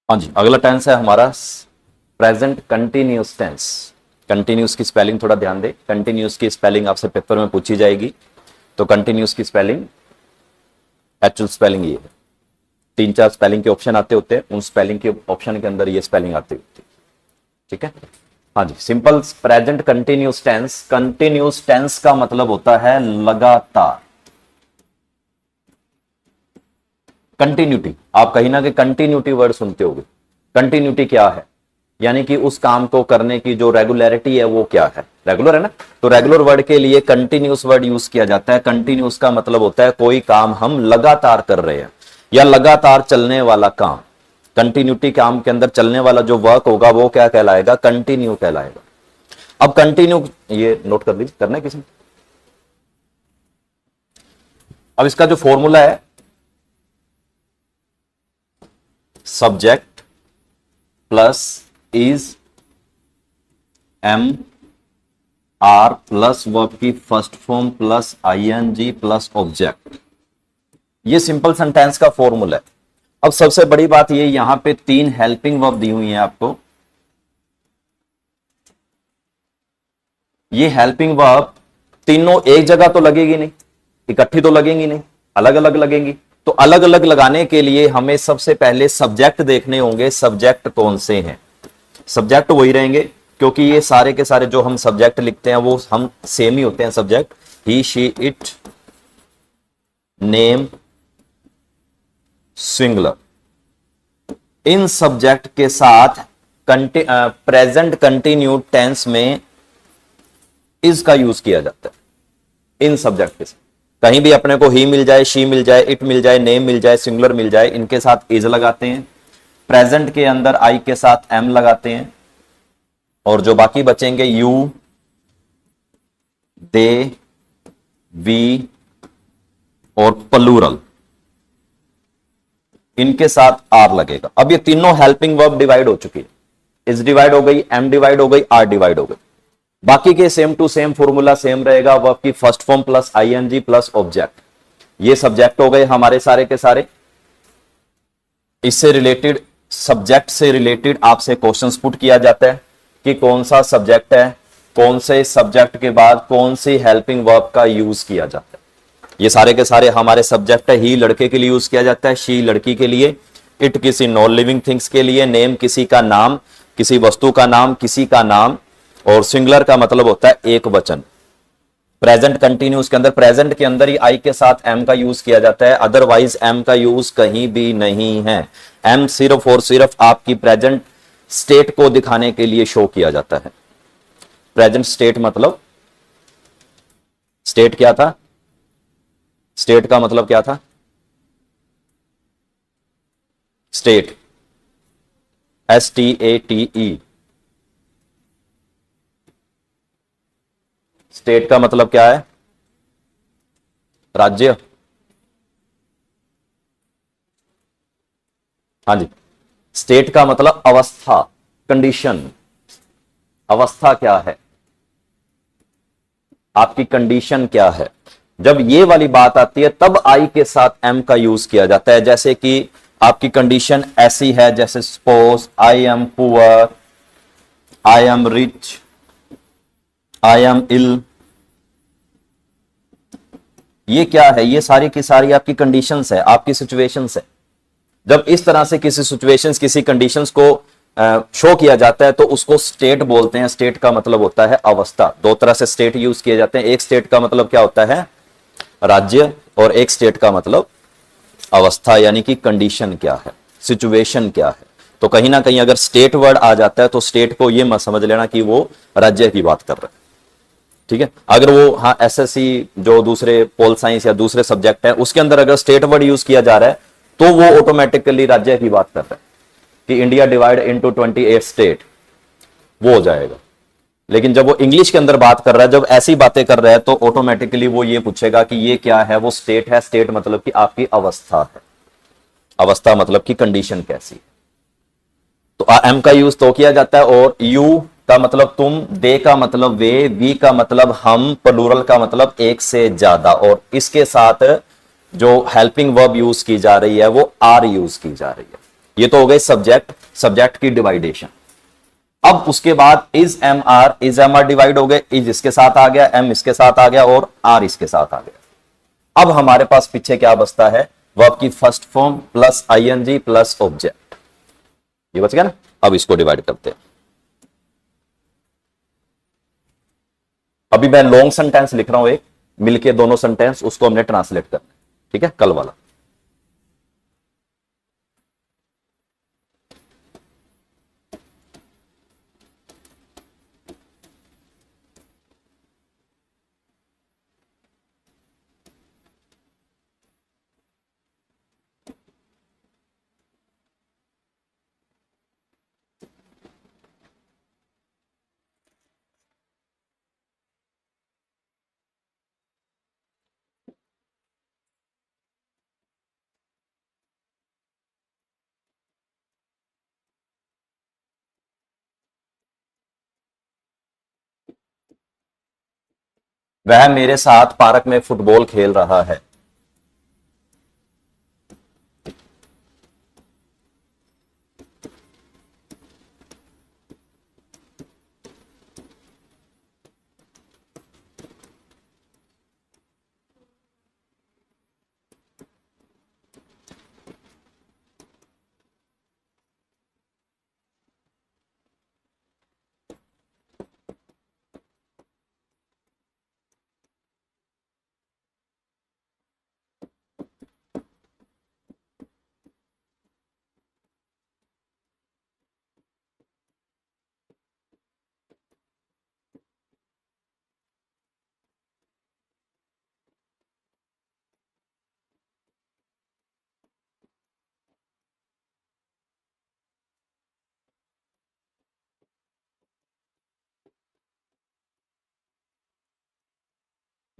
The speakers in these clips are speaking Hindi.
हाँ जी, अगला टेंस है हमारा प्रेजेंट कंटिन्यूस टेंस। कंटिन्यूस की स्पेलिंग थोड़ा ध्यान दे, कंटिन्यूस की स्पेलिंग आपसे पेपर में पूछी जाएगी। तो कंटिन्यूस की स्पेलिंग, एक्चुअल स्पेलिंग ये है। 3-4 स्पेलिंग के ऑप्शन आते होते हैं, उन स्पेलिंग के ऑप्शन के अंदर ये स्पेलिंग आती होती है। ठीक है, हाँ जी। Simple present continuous tense, continuous tense का मतलब होता है लगातार, कंटिन्यूटी। आप कहीं ना कहीं कंटिन्यूटी वर्ड सुनते होगे। कंटिन्यूटी क्या है? यानी कि उस काम को करने की जो रेगुलरिटी है वो क्या है, रेगुलर है ना। तो रेगुलर वर्ड के लिए कंटिन्यूस वर्ड यूज किया जाता है। कंटिन्यूस का मतलब होता है कोई काम हम लगातार कर रहे हैं या लगातार चलने वाला काम। कंटिन्यूटी काम के अंदर चलने वाला जो वर्क होगा वो क्या कहलाएगा? कंटिन्यू कहलाएगा। अब कंटिन्यू, ये नोट कर लीजिए, करना है किसी। अब इसका जो फॉर्मूला है, subject plus is am are plus verb की first form plus ING plus object. ये सिंपल सेंटेंस का फॉर्मूला है। अब सबसे बड़ी बात ये, यहां पे 3 हेल्पिंग वर्ब दी हुई हैं आपको। ये हेल्पिंग वर्ब तीनों एक जगह तो लगेगी नहीं, इकट्ठी तो लगेंगी नहीं, अलग अलग लगेंगी। तो अलग अलग लगाने के लिए हमें सबसे पहले सब्जेक्ट देखने होंगे। सब्जेक्ट कौन से हैं? सब्जेक्ट वही रहेंगे, क्योंकि ये सारे के सारे जो हम सब्जेक्ट लिखते हैं वो हम सेम ही होते हैं subject. He, she, it, name, singular. In subject के साथ प्रेजेंट कंटिन्यूड टेंस में इज का यूज किया जाता है। इन सब्जेक्ट के साथ कहीं भी अपने को ही मिल जाए, शी मिल जाए, इट मिल जाए, नेम मिल जाए, सिंगुलर मिल जाए, इनके साथ इज लगाते हैं। प्रेजेंट के अंदर आई के साथ एम लगाते हैं, और जो बाकी बचेंगे यू, दे, वी और प्लूरल, इनके साथ आर लगेगा। अब ये तीनों हेल्पिंग वर्ब डिवाइड हो चुकी है। इज डिवाइड हो गई, एम डिवाइड हो गई, आर डिवाइड हो गई। बाकी के same to same formula same रहेगा, वर्ब की first form plus ING plus object. ये सब्जेक्ट हो गए हमारे सारे के सारे। इससे रिलेटेड, सब्जेक्ट से रिलेटेड आपसे क्वेश्चंस पुट किया जाता है कि कौन सा सब्जेक्ट है, कौन से सब्जेक्ट के बाद कौन सी हेल्पिंग वर्ब का यूज किया जाता है। ये सारे के सारे हमारे सब्जेक्ट है। ही लड़के के लिए यूज किया जाता है, शी लड़की के लिए, इट किसी नॉन लिविंग थिंग्स के लिए, नेम किसी का नाम, किसी वस्तु का नाम, किसी का नाम, और सिंगुलर का मतलब होता है एक वचन। प्रेजेंट कंटिन्यूस के अंदर, प्रेजेंट के अंदर ही आई के साथ एम का यूज किया जाता है, अदरवाइज एम का यूज कहीं भी नहीं है। एम सिर्फ और सिर्फ आपकी प्रेजेंट स्टेट को दिखाने के लिए शो किया जाता है। प्रेजेंट स्टेट मतलब, स्टेट क्या था? स्टेट का मतलब क्या था? State, STATE। स्टेट का मतलब क्या है? राज्य। हाँ जी, स्टेट का मतलब अवस्था, कंडीशन। अवस्था क्या है? आपकी कंडीशन क्या है? जब ये वाली बात आती है तब आई के साथ एम का यूज किया जाता है। जैसे कि आपकी कंडीशन ऐसी है, जैसे suppose I am poor, I am rich, I am ill. ये क्या है? ये सारी की सारी आपकी कंडीशंस है, आपकी सिचुएशंस है। जब इस तरह से किसी सिचुएशंस, किसी कंडीशंस को शो किया जाता है तो उसको स्टेट बोलते हैं। स्टेट का मतलब होता है अवस्था। दो तरह से स्टेट यूज किए जाते हैं। एक स्टेट का मतलब क्या होता है? राज्य, और एक स्टेट का मतलब अवस्था, यानी कि कंडीशन क्या है, सिचुएशन क्या है। तो कहीं ना कहीं अगर स्टेट वर्ड आ जाता है तो स्टेट को यह मत समझ लेना कि वो राज्य की बात कर रहा है। ठीक है, अगर वो हाँ SSC जो दूसरे पोल साइंस या दूसरे सब्जेक्ट है उसके अंदर अगर स्टेट वर्ड यूज किया जा रहा है तो वो ऑटोमेटिकली राज्य की बात कर रहा है कि इंडिया डिवाइड इनटू 28 स्टेट, वो हो जाएगा। लेकिन जब वो इंग्लिश के अंदर बात कर रहा है, जब ऐसी बातें कर रहा है, तो ऑटोमेटिकली वो ये पूछेगा कि ये क्या है? वो स्टेट है। स्टेट मतलब कि आपकी अवस्था है। अवस्था मतलब कि कंडीशन कैसी है। तो एम का यूज तो किया जाता है, और यू का मतलब तुम, दे का मतलब वे, वी का मतलब हम, प्लूरल का मतलब एक से ज्यादा, और इसके साथ जो हेल्पिंग वर्ब यूज की जा रही है वो आर यूज की जा रही है। ये तो हो गए सब्जेक्ट, सब्जेक्ट की डिवाइडेशन। अब उसके बाद इज एम आर डिवाइड हो गए, इज इसके साथ आ गया, एम इसके साथ आ गया और आर इसके साथ आ गया। अब हमारे पास पीछे क्या बचता है, वर्ब की first form plus ING plus object, ये बच गया ना। अब इसको डिवाइड करते हैं। अभी मैं लॉन्ग सेंटेंस लिख रहा हूं एक, मिलके दोनों सेंटेंस, उसको हमने ट्रांसलेट करना है, ठीक है, कल वाला। वह मेरे साथ पार्क में फुटबॉल खेल रहा है।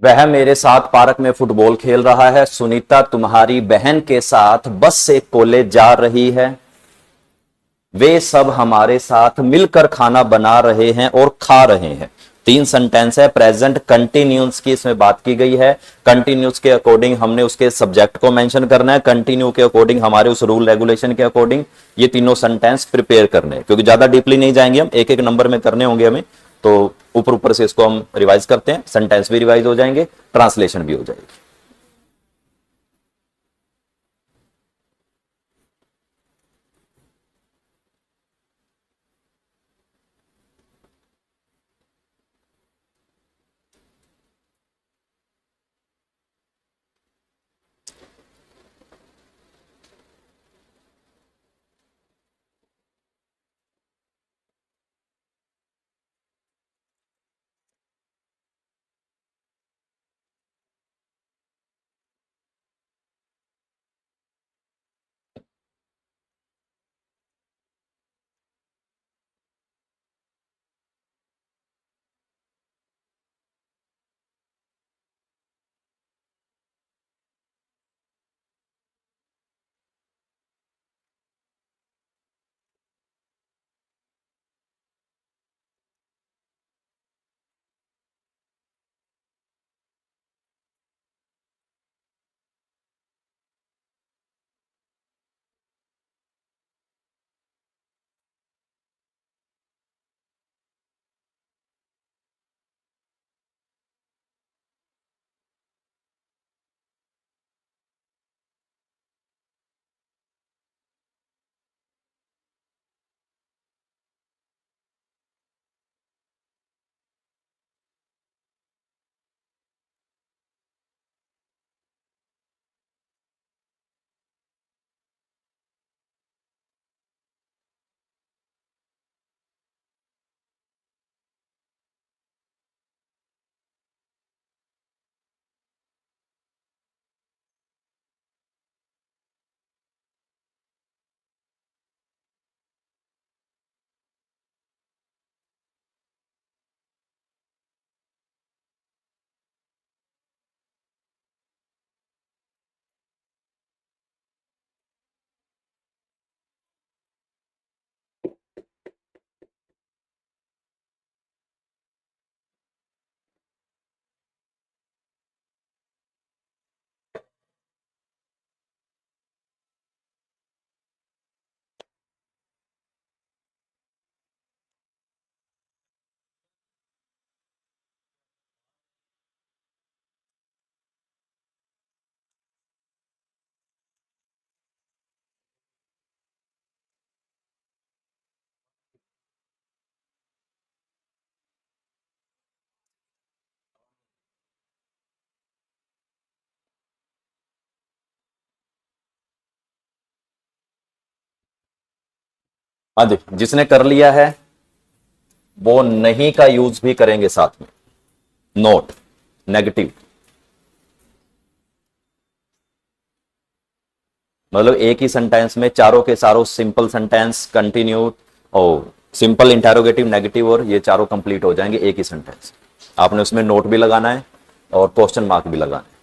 वह मेरे साथ पार्क में फुटबॉल खेल रहा है। सुनीता तुम्हारी बहन के साथ बस से कॉलेज जा रही है। वे सब हमारे साथ मिलकर खाना बना रहे हैं और खा रहे हैं। तीन सेंटेंस है, प्रेजेंट कंटिन्यूस की इसमें बात की गई है। कंटिन्यूस के अकॉर्डिंग हमने उसके सब्जेक्ट को मेंशन करना है, कंटिन्यू के अकॉर्डिंग हमारे उस रूल रेगुलेशन के अकॉर्डिंग ये तीनों सेंटेंस प्रिपेयर करने हैं। क्योंकि ज्यादा डीपली नहीं जाएंगे हम, एक एक नंबर में करने होंगे हमें, तो ऊपर ऊपर से इसको हम रिवाइज करते हैं, सेंटेंस भी रिवाइज हो जाएंगे, ट्रांसलेशन भी हो जाएगी। हाँ जी, जिसने कर लिया है वो नहीं का यूज भी करेंगे साथ में, नोट, नेगेटिव। मतलब एक ही सेंटेंस में चारों के चारों सिंपल सेंटेंस, कंटिन्यू और सिंपल इंटेरोगेटिव, नेगेटिव, और ये चारों कंप्लीट हो जाएंगे एक ही सेंटेंस। आपने उसमें नोट भी लगाना है और क्वेश्चन मार्क भी लगाना है।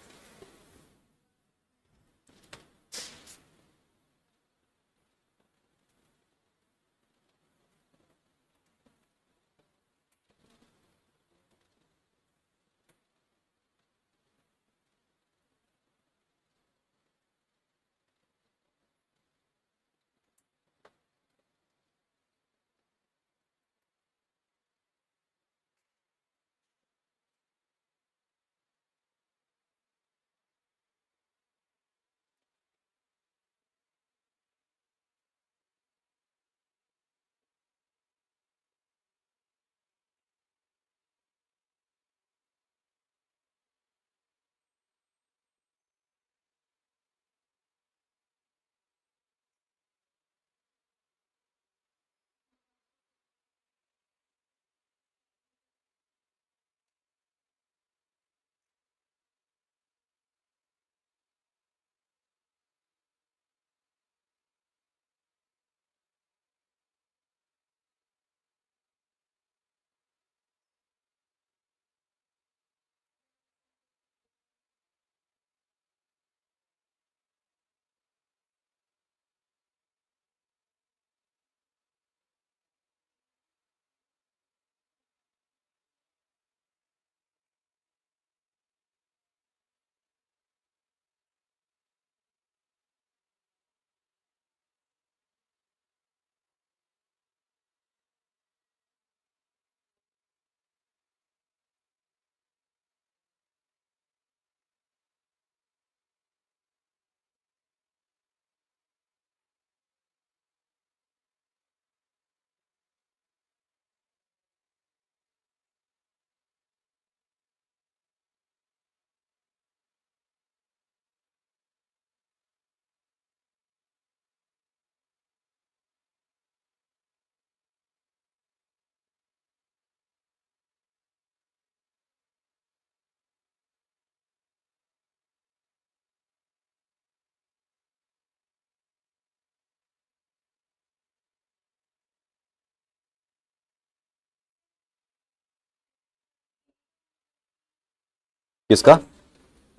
किसका?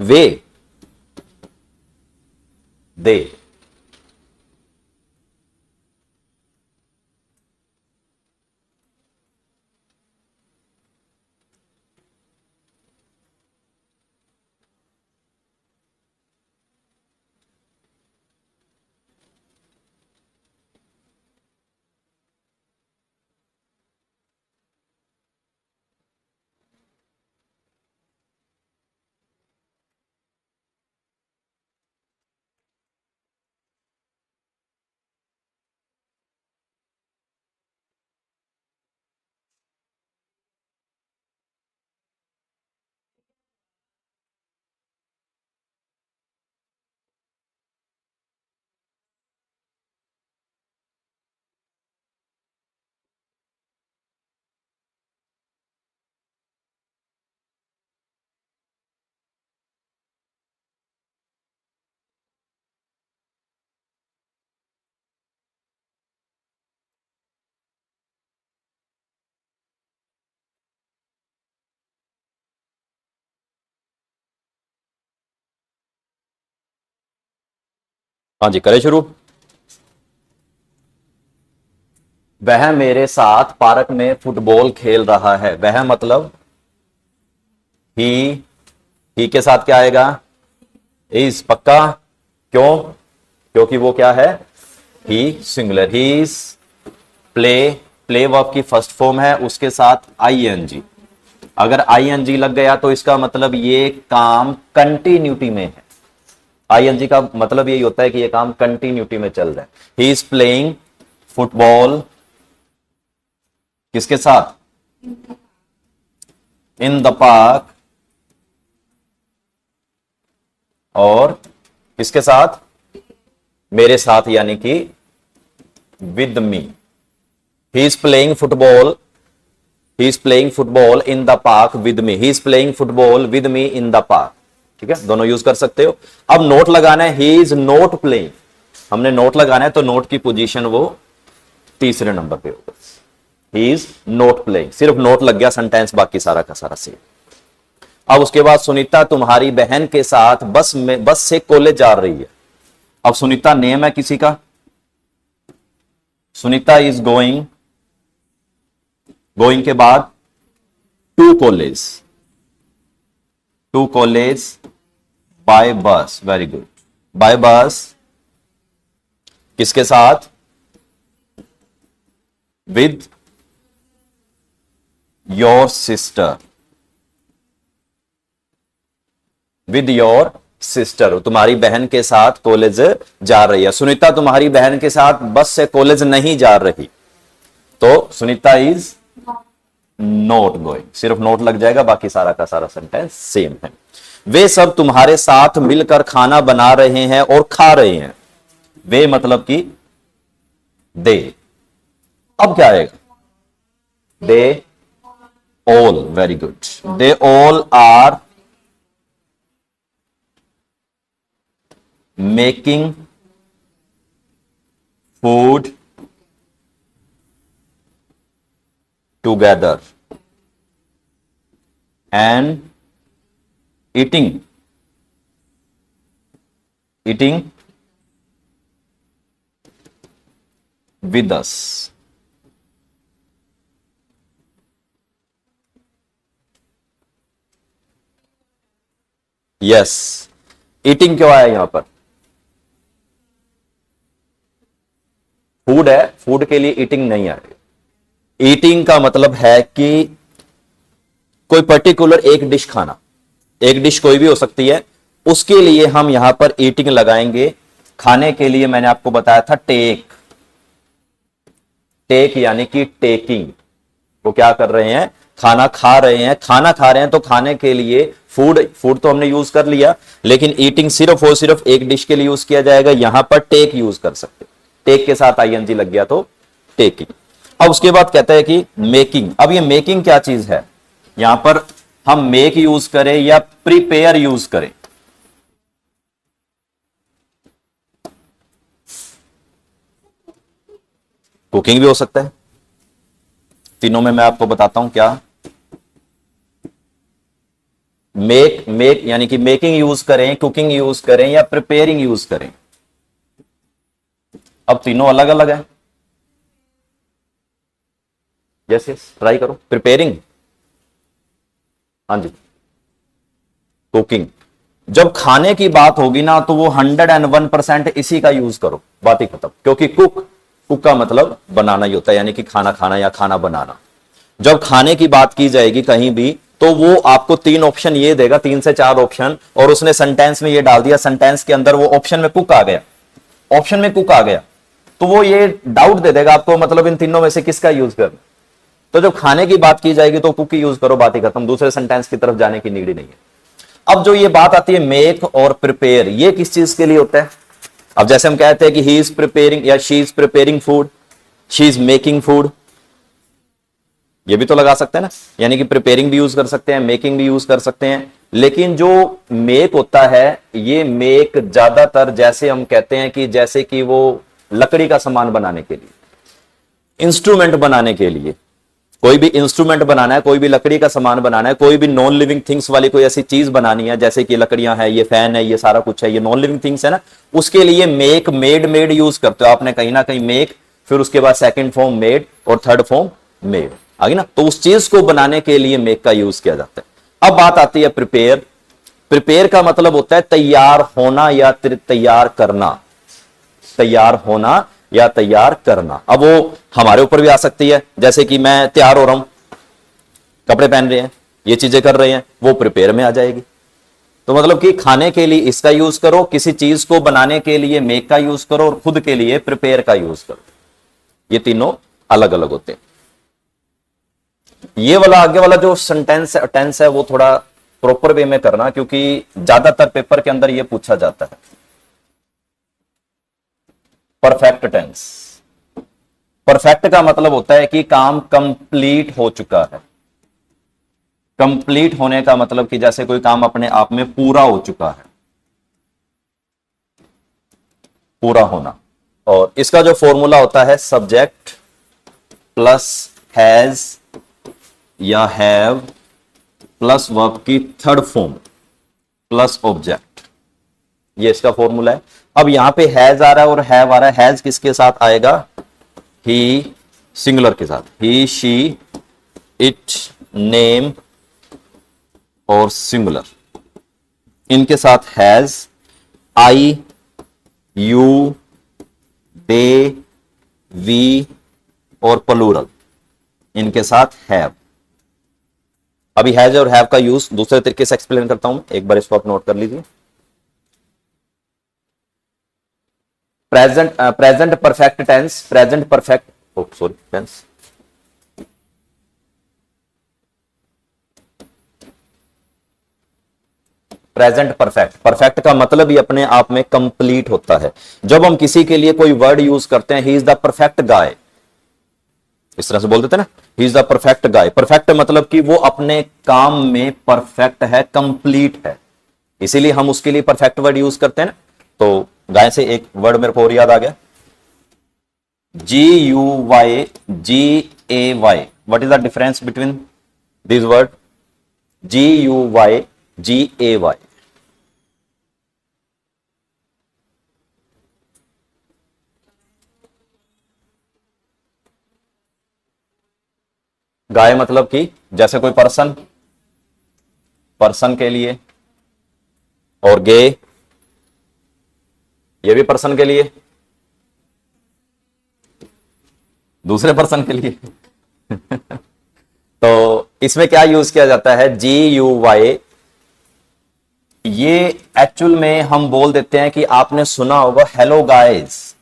वे, दे। हाँ जी, करें शुरू। वह मेरे साथ पार्क में फुटबॉल खेल रहा है। वह मतलब ही के साथ क्या आएगा? इज, पक्का? क्यों? क्योंकि वो क्या है? He singular. He is play, play verb की फर्स्ट फॉर्म है, उसके साथ आईएनजी। अगर आईएनजी लग गया तो इसका मतलब ये काम कंटिन्यूटी में है। आईएनजी का मतलब यही होता है कि ये काम कंटिन्यूटी में चल रहा है। ही इज प्लेइंग फुटबॉल किसके साथ? इन द पार्क, और किसके साथ? मेरे साथ, यानी कि with me. He is playing football, he is playing football in the park with me, he is playing football with me in the park. ठीक है, दोनों यूज कर सकते हो। अब नोट लगाना है, ही इज नोट प्लेइंग, हमने नोट लगाना है तो नोट की पोजीशन वो तीसरे नंबर पे होगा। ही इज नोट प्लेइंग, सिर्फ नोट लग गया सेंटेंस, बाकी सारा का सारा सेम। अब उसके बाद सुनीता तुम्हारी बहन के साथ बस से कॉलेज जा रही है। अब सुनीता नेम है किसी का, सुनीता इज गोइंग, गोइंग के बाद टू कॉलेज बाय बस, वेरी गुड, बाय बस किसके साथ, with your sister, with your sister, तुम्हारी बहन के साथ कॉलेज जा रही है। सुनीता तुम्हारी बहन के साथ बस से कॉलेज नहीं जा रही, तो सुनीता इज नॉट गोइंग, सिर्फ नोट लग जाएगा, बाकी सारा का सारा सेंटेंस सेम है। वे सब तुम्हारे साथ मिलकर खाना बना रहे हैं और खा रहे हैं। वे मतलब कि दे, अब क्या आएगा, they all, very good, they all are making food together and eating with us। Yes, eating क्यों आया यहां पर, फूड है, फूड के लिए ईटिंग नहीं आएगी। ईटिंग का मतलब है कि कोई पर्टिकुलर एक डिश खाना, एक डिश कोई भी हो सकती है, उसके लिए हम यहां पर ईटिंग लगाएंगे। खाने के लिए मैंने आपको बताया था टेक, टेक यानी कि टेकिंग, वो क्या कर रहे हैं, खाना खा रहे हैं, खाना खा रहे हैं, तो खाने के लिए फूड, फूड तो हमने यूज कर लिया, लेकिन ईटिंग सिर्फ और सिर्फ एक डिश के लिए यूज किया जाएगा। यहां पर टेक यूज कर सकते, टेक के साथ आईएनजी लग गया तो टेकिंग। अब उसके बाद कहता है कि मेकिंग। अब ये मेकिंग क्या चीज है, यहां पर हम मेक यूज करें या प्रिपेयर यूज करें, कुकिंग भी हो सकता है, तीनों में मैं आपको बताता हूं क्या। मेक यानी कि मेकिंग यूज करें, कुकिंग यूज करें या प्रिपेयरिंग यूज करें। अब तीनों अलग अलग है। यस यस, ट्राई करो। प्रिपेयरिंग, हाँ जी, कुकिंग। जब खाने की बात होगी ना तो वो 101% इसी का यूज करो, बात ही खत्म। क्योंकि कुक का मतलब बनाना ही होता है, यानी कि खाना खाना या खाना बनाना। जब खाने की बात की जाएगी कहीं भी तो वो आपको 3 ऑप्शन ये देगा, 3 से 4 ऑप्शन, और उसने सेंटेंस में ये डाल दिया, सेंटेंस के अंदर वो ऑप्शन में कुक आ गया, ऑप्शन में कुक आ गया, तो वो ये डाउट दे देगा आपको, मतलब इन तीनों में से किसका यूज कर। तो जब खाने की बात की जाएगी तो कुक ही यूज करो, बात ही खत्म, दूसरे सेंटेंस की तरफ जाने की नीड ही नहीं है। अब जो ये बात आती है मेक और प्रिपेयर, ये किस चीज के लिए होता है। अब जैसे हम कहते हैं कि ही इज प्रिपेयरिंग या she is preparing food, she is making food, ये भी तो लगा सकते हैं ना, यानी कि प्रिपेयरिंग भी यूज कर सकते हैं, मेकिंग भी यूज कर सकते हैं। लेकिन जो मेक होता है, ये मेक ज्यादातर जैसे हम कहते हैं कि जैसे कि वो लकड़ी का सामान बनाने के लिए, इंस्ट्रूमेंट बनाने के लिए, कोई भी इंस्ट्रूमेंट बनाना है, कोई भी लकड़ी का सामान बनाना है, कोई भी नॉन लिविंग थिंग्स वाली कोई ऐसी चीज बनानी है, जैसे कि लकड़ियां हैं, ये फैन है, ये सारा कुछ है, ये नॉन लिविंग थिंग्स है ना, उसके लिए मेक, मेड यूज करते हो आपने कहीं ना कहीं मेक, फिर उसके बाद सेकंड फॉर्म मेड और थर्ड फॉर्म मेड आगे ना, तो उस चीज को बनाने के लिए मेक का यूज किया जाता है। अब बात आती है प्रिपेयर। प्रिपेयर का मतलब होता है तैयार होना या तैयार करना, तैयार होना या तैयार करना। अब वो हमारे ऊपर भी आ सकती है, जैसे कि मैं तैयार हो रहा हूं, कपड़े पहन रहे हैं, ये चीजें कर रहे हैं, वो प्रिपेयर में आ जाएगी। तो मतलब कि खाने के लिए इसका यूज करो, किसी चीज को बनाने के लिए मेक का यूज करो, और खुद के लिए प्रिपेयर का यूज करो। ये तीनों अलग अलग होते हैं। ये वाला आगे वाला जो सेंटेंस टेंस है वो थोड़ा प्रॉपर वे में करना, क्योंकि ज्यादातर पेपर के अंदर ये पूछा जाता है। परफेक्ट टेंस, परफेक्ट का मतलब होता है कि काम कंप्लीट हो चुका है। कंप्लीट होने का मतलब कि जैसे कोई काम अपने आप में पूरा हो चुका है, पूरा होना। और इसका जो फॉर्मूला होता है सब्जेक्ट प्लस हैज या हैव प्लस वर्ब की थर्ड फॉर्म प्लस ऑब्जेक्ट, ये इसका फॉर्मूला है। अब यहां पे हैज आ रहा है और हैव आ रहा है। हैज किसके साथ आएगा? ही सिंगुलर के साथ, ही शी इट नेम और सिंगुलर, इनके साथ has. I you they we और प्लूरल, इनके साथ हैव। अभी हैज और हैव का यूज दूसरे तरीके से एक्सप्लेन करता हूं, एक बार इसको आप नोट कर लीजिए। Present perfect tense, present perfect sorry tense, present perfect. Perfect का मतलब ही अपने आप में कंप्लीट होता है। जब हम किसी के लिए कोई वर्ड यूज करते हैं, he is the perfect guy, इस तरह से बोल देते हैं ना, he is the perfect guy. Perfect मतलब कि वो अपने काम में परफेक्ट है, कंप्लीट है, इसीलिए हम उसके लिए परफेक्ट वर्ड यूज करते हैं ना। तो गाय से एक वर्ड मेरे को और याद आ गया, GUY GAY। What is the difference between this word? GUY GAY। गाय मतलब कि जैसे कोई पर्सन, पर्सन के लिए, और गे ये भी पर्सन के लिए, दूसरे पर्सन के लिए। तो इसमें क्या यूज किया जाता है? GUY। ये एक्चुअल में हम बोल देते हैं कि आपने सुना होगा hello guys.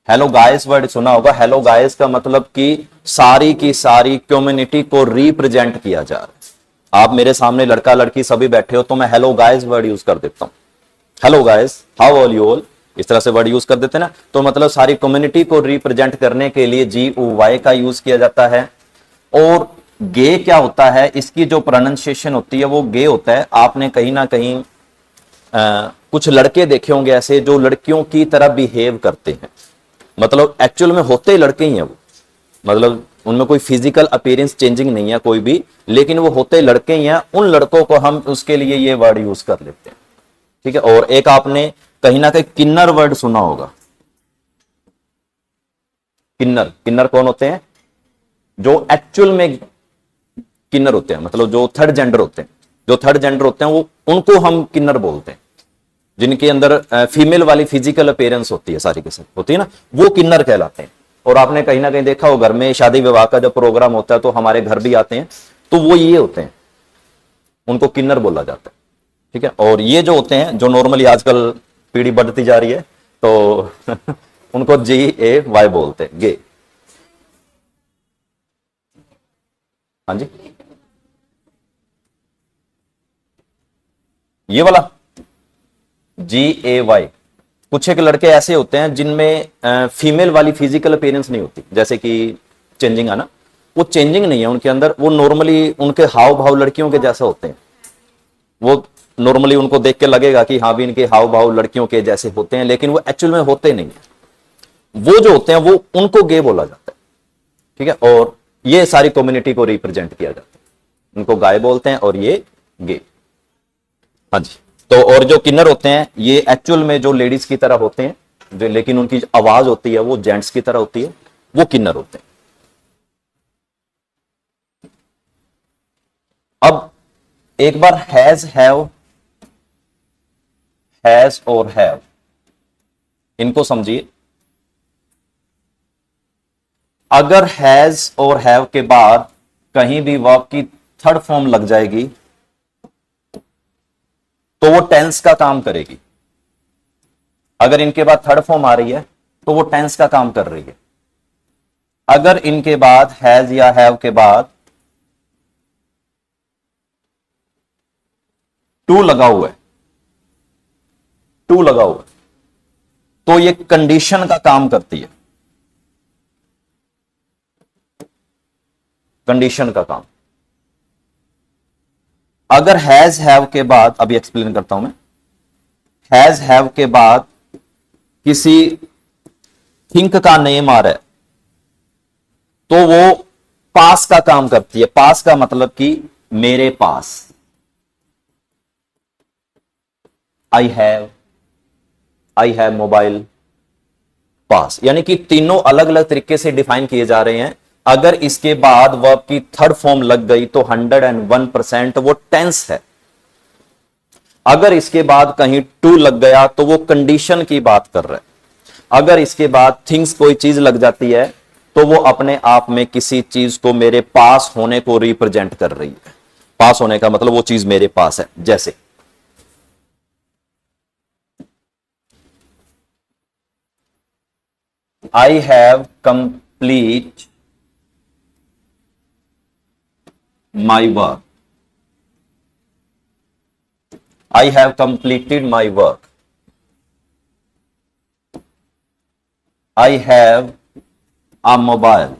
Hello guys word सुना होगा। हेलो गाइस का मतलब कि सारी की सारी कम्युनिटी को रिप्रेजेंट किया जा रहा है। आप मेरे सामने लड़का लड़की सभी बैठे हो तो मैं हेलो गाइस वर्ड यूज कर देता हूं। Hello guys, how are you all, इस तरह से वर्ड यूज कर देते ना। तो मतलब सारी कम्युनिटी को रिप्रेजेंट करने के लिए GUY का यूज किया जाता है। और गे क्या होता है? इसकी जो प्रोनाउंसिएशन होती है वो गे होता है। आपने कहीं ना कहीं कुछ लड़के देखे होंगे ऐसे जो लड़कियों की तरह बिहेव करते हैं, मतलब एक्चुअल में होते लड़के ही हैं वो, मतलब उनमें कोई फिजिकल अपीयरेंस चेंजिंग नहीं है कोई भी, लेकिन वो होते लड़के ही हैं। उन लड़कों को हम उसके लिए ये वर्ड यूज कर लेते हैं, ठीक है। और एक आपने कहीं ना कहीं किन्नर वर्ड सुना होगा। किन्नर, किन्नर कौन होते हैं? जो एक्चुअल में किन्नर होते हैं, मतलब जो थर्ड जेंडर होते हैं। जो थर्ड जेंडर होते हैं वो, उनको हम किन्नर बोलते हैं, जिनके अंदर फीमेल वाली फिजिकल अपीयरेंस होती है, सारी के साथ होती है ना, वो किन्नर कहलाते हैं। और आपने कहीं ना कहीं देखा हो घर में शादी विवाह का जब प्रोग्राम होता है तो हमारे घर भी आते हैं, तो वो ये होते हैं, उनको किन्नर बोला जाता है, ठीक है। और ये जो होते हैं, जो नॉर्मली आजकल पीढ़ी बढ़ती जा रही है तो उनको GAY बोलते हैं, गे। हाँ जी, ये वाला GAY। कुछ एक लड़के ऐसे होते हैं जिनमें फीमेल वाली फिजिकल अपीयरेंस नहीं होती, जैसे कि चेंजिंग आना, वो चेंजिंग नहीं है उनके अंदर। वो नॉर्मली उनके हाव भाव लड़कियों के जैसे होते हैं। वो नॉर्मली उनको देख के लगेगा कि हाँ भी इनके हाव भाव लड़कियों के जैसे होते हैं, लेकिन वो एक्चुअल में होते नहीं है। वो जो होते हैं वो, उनको गे बोला जाता है, ठीक है। और ये सारी कम्युनिटी को रिप्रेजेंट किया जाता है, उनको गाय बोलते हैं और ये गे। हाँ जी। तो और जो किन्नर होते हैं ये एक्चुअल में जो लेडीज की तरह होते हैं, जो लेकिन उनकी आवाज होती है वो जेंट्स की तरह होती है, वो किन्नर होते हैं। अब एक बार हैज, हैव, हैज और हैव, इनको समझिए। अगर हैज और हैव के बाद कहीं भी वर्ब की थर्ड फॉर्म लग जाएगी तो वो टेंस का काम करेगी। अगर इनके बाद थर्ड फॉर्म आ रही है तो वो टेंस का काम कर रही है। अगर इनके बाद हैज या हैव के बाद टू लगा हुआ है, टू लगा हुआ है, तो ये कंडीशन का काम करती है, कंडीशन का काम। अगर हैज हैव के बाद, अभी एक्सप्लेन करता हूं मैं, हैज हैव के बाद किसी थिंक का नेम आ रहा है तो वो पास का काम करती है। पास का मतलब कि मेरे पास, आई हैव मोबाइल, पास, यानी कि तीनों अलग अलग तरीके से डिफाइन किए जा रहे हैं। अगर इसके बाद वर्ब की थर्ड फॉर्म लग गई तो 101% वो टेंस है। अगर इसके बाद कहीं टू लग गया तो वो कंडीशन की बात कर रहा है। अगर इसके बाद थिंग्स कोई चीज लग जाती है तो वो अपने आप में किसी चीज को मेरे पास होने को रिप्रेजेंट कर रही है। पास होने का मतलब वो चीज मेरे पास है। जैसे I have complete my work, I have completed my work, I have a mobile,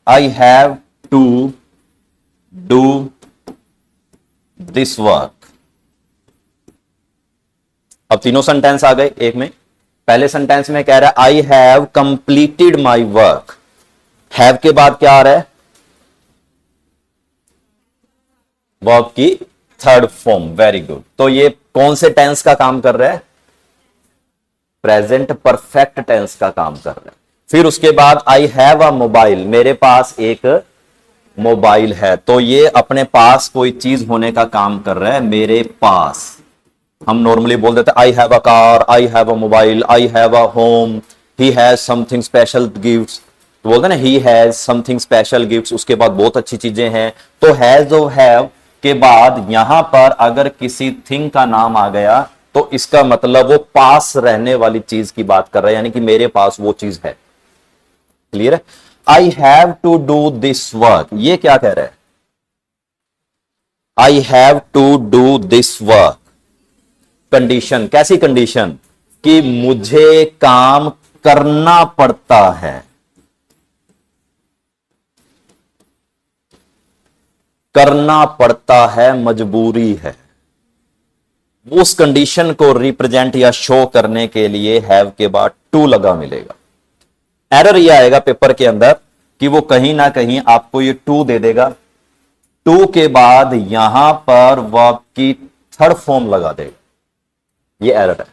I have to do this work। अब तीनों सेंटेंस आ गए एक में। पहले सेंटेंस में कह रहा है I have completed my work, have के बाद क्या आ रहा है, वर्ब की थर्ड फॉर्म। Very good. तो ये कौन से टेंस का काम कर रहा है, प्रेजेंट परफेक्ट टेंस का काम कर रहा है। फिर उसके बाद आई हैव अ मोबाइल, मेरे पास एक मोबाइल है, तो ये अपने पास कोई चीज होने का काम कर रहा है, मेरे पास। हम नॉर्मली बोल देते हैं I have a car, I have a mobile, I have a home, he has something special gifts, तो बोलते हैं ना he has something special gifts. उसके बाद बहुत अच्छी चीजें हैं। तो हैज और हैव के बाद यहां पर अगर किसी थिंग का नाम आ गया तो इसका मतलब वो पास रहने वाली चीज की बात कर रहा है, यानी कि मेरे पास वो चीज है। क्लियर है। I have to do this work, ये क्या कह रहा है, I have to do this work. Condition, कैसी कंडीशन, कि मुझे काम करना पड़ता है। करना पड़ता है, मजबूरी है। उस कंडीशन को रिप्रेजेंट या शो करने के लिए हैव के बाद टू लगा मिलेगा। एरर ये आएगा पेपर के अंदर कि वो कहीं ना कहीं आपको ये टू दे देगा, टू के बाद यहां पर वर्ब की थर्ड फॉर्म लगा देगा, ये एरर है।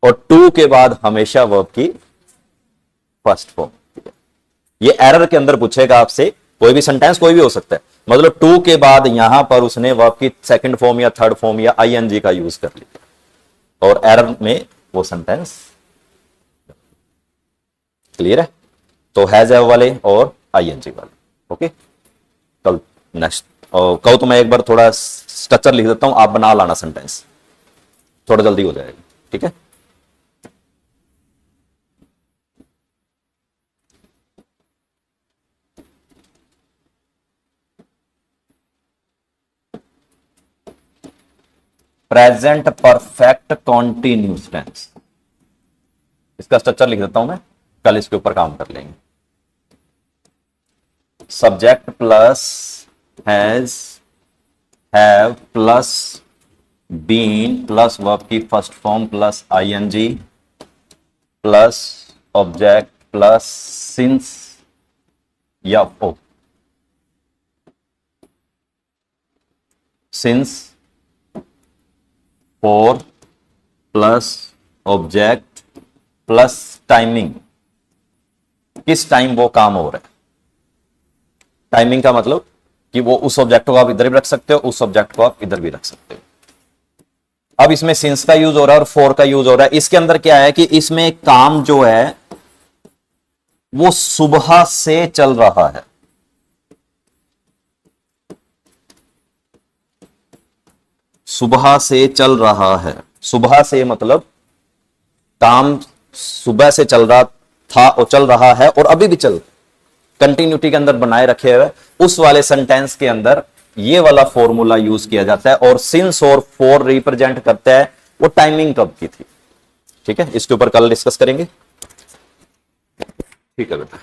और टू के बाद हमेशा वर्ब की फर्स्ट फॉर्म। ये एरर के अंदर पूछेगा आपसे, कोई भी सेंटेंस कोई भी हो सकता है, मतलब टू के बाद यहां पर उसने वर्ब की सेकंड फॉर्म या थर्ड फॉर्म या आईएनजी का यूज कर लिया और एरर में वो सेंटेंस। क्लियर है। तो हैज हैव वाले और आईएनजी वाले। ओके, कल नेक्स्ट कल तो मैं एक बार थोड़ा स्ट्रक्चर लिख देता हूं, आप बना लाना सेंटेंस, थोड़ा जल्दी हो जाएगा। ठीक है। प्रेजेंट परफेक्ट कॉन्टिन्यूस टेंस, इसका स्ट्रक्चर लिख देता हूं मैं, कल इसके ऊपर काम कर लेंगे। Subject plus has, have plus been plus verb की first form plus ING plus object plus since या ओ, since for plus object plus timing, किस टाइम वो काम हो रहा है। टाइमिंग का मतलब कि वो उस ऑब्जेक्ट को आप इधर भी रख सकते हो, उस ऑब्जेक्ट को आप इधर भी रख सकते हो। अब इसमें सिंस का यूज हो रहा है और फॉर का यूज हो रहा है। इसके अंदर क्या है कि इसमें काम जो है वो सुबह से चल रहा है। सुबह से चल रहा है, सुबह से मतलब काम सुबह से चल रहा था और चल रहा है और अभी भी चल, कंटिन्यूटी के अंदर बनाए रखे हुए। उस वाले सेंटेंस के अंदर ये वाला फॉर्मूला यूज किया जाता है, और सिंस और फॉर रिप्रेजेंट करता है वो टाइमिंग कब की थी। ठीक है, इसके ऊपर कल डिस्कस करेंगे। ठीक है बेटा।